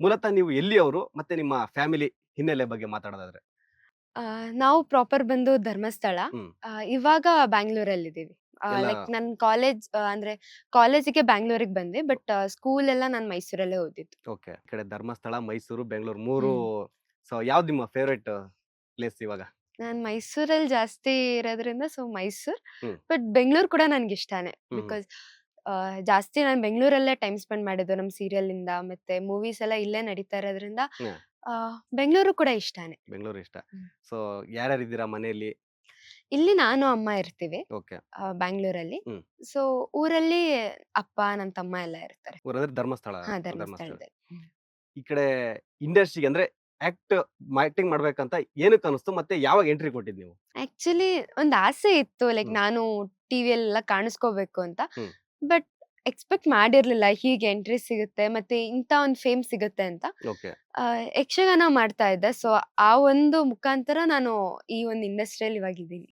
ಮೂಲತಃ ನೀವು ಎಲ್ಲಿಯವರು ಮತ್ತೆ ನಿಮ್ಮ ಫ್ಯಾಮಿಲಿ ಹಿನ್ನೆಲೆ ಬಗ್ಗೆ ಮಾತಾಡೋದಾದ್ರೆ? ನಾವು ಪ್ರಾಪರ್ ಬಂದು ಧರ್ಮಸ್ಥಳ. ಹ್ಮ್. ಇವಾಗ ಬ್ಯಾಂಗ್ಳೂರಲ್ಲಿದ್ದೀವಿ. ಎಲ್ಲ ಲೈಕ್ ನನ್ ಕಾಲೇಜ್ ಅಂದ್ರೆ ಕಾಲೇಜಿಗೆ ಬ್ಯಾಂಗ್ಳೂರಿಗೆ ಬಂದೆ. ಬಟ್ ಸ್ಕೂಲ್ ಎಲ್ಲ ನಾನು ಮೈಸೂರಲ್ಲೇ ಓದಿದ್ದು. ಓಕೆ. ಈ ಕಡೆ ಧರ್ಮಸ್ಥಳ, ಮೈಸೂರು, ಬೆಂಗಳೂರು 3. ಹ್ಮ್. ಸೊ ಯಾವ್ದು ನಿಮ್ಮ ಫೇವರೇಟ್ ಪ್ಲೇಸ್ ಇವಾಗ? ನಾನ್ ಮೈಸೂರಲ್ಲಿ ಜಾಸ್ತಿ ಇರೋದ್ರಿಂದ ಮೈಸೂರ್. ಹ್ಮ್. ಬಟ್ ಬೆಂಗ್ಳೂರ್ ಕೂಡ ನನ್ಗಿಷ್ಟಾನೆ. ಹ್ಮ್ ಹ್ಮ್. ಬಿಕಾಸ್ ಜಾಸ್ತಿ ನಾನು ಬೆಂಗ್ಳೂರಲ್ಲೇ ಟೈಮ್ ಸ್ಪೆಂಡ್ ಮಾಡಿದ್ದು. ನಮ್ ಸೀರಿಯಲ್ ಇಂದ ಮತ್ತೆ ಮೂವೀಸ್ ಎಲ್ಲ ಇಲ್ಲೇ ನಡೀತಾ ಇರೋದ್ರಿಂದ ಹ್ಮ್. ಬೆಂಗ್ಳೂರು ಕೂಡ ಇಷ್ಟಾನೆ. ಬೆಂಗಳೂರು ಇಷ್ಟ. ಹ್ಮ್. ಸೊ ಯಾರ್ಯಾರು ಇದ್ದೀರಾ ಮನೆಯಲ್ಲಿ? ಇಲ್ಲಿ ನಾನು ಅಮ್ಮ ಇರ್ತೀವಿ ಓಕೆ. ಬ್ಯಾಂಗ್ಳೂರಲ್ಲಿ. ಹ್ಮ್. ಸೊ ಊರಲ್ಲಿ ಅಪ್ಪ, ನನ್ ತಮ್ಮ ಎಲ್ಲ ಇರ್ತಾರೆ. ಊರಂದ್ರೆ ಧರ್ಮಸ್ಥಳ. ಧರ್ಮಸ್ಥಳ. ಧರ್ಮಸ್ಥಳದಲ್ಲಿ. ಈ ಕಡೆ ಇಂಡಸ್ಟ್ರಿಗೆ ಅಂದ್ರೆ ಆಕ್ಟಿಂಗ್ ಮಾಡ್ಬೇಕಂತ ಏನಕ್ಕೆ ಅನಿಸ್ತು ಮತ್ತೆ ಯಾವಾಗ ಎಂಟ್ರಿ ಕೊಟ್ಟಿದ್ ನೀವು? ಆಕ್ಚುಲಿ ಒಂದ್ ಆಸೆ ಇತ್ತು. ಲೈಕ್ ಹ್ಮ್. ನಾನು ಟಿವಿಯಲ್ಲೆಲ್ಲ ಕಾಣಿಸ್ಕೋಬೇಕು ಅಂತ. ಹ್ಮ್. ಬಟ್ ಎಕ್ಸ್‌ಪೆಕ್ಟ್ ಮಾಡಿರ್ಲಿಲ್ಲ ಹೀಗೆ ಎಂಟ್ರಿ ಸಿಗುತ್ತೆ ಮತ್ತೆ ಇಂಥ ಒಂದು ಫೇಮ್ ಸಿಗುತ್ತೆ ಅಂತ. ಓಕೆ. ಯಕ್ಷಗಾನ ಮಾಡ್ತಾ ಇದ್ದೆ. ಸೊ ಆ ಒಂದು ಮುಖಾಂತರ ನಾನು ಈ ಒಂದು ಇಂಡಸ್ಟ್ರಿಯಲ್ಲಿ ಇವಾಗಿದ್ದೀನಿ.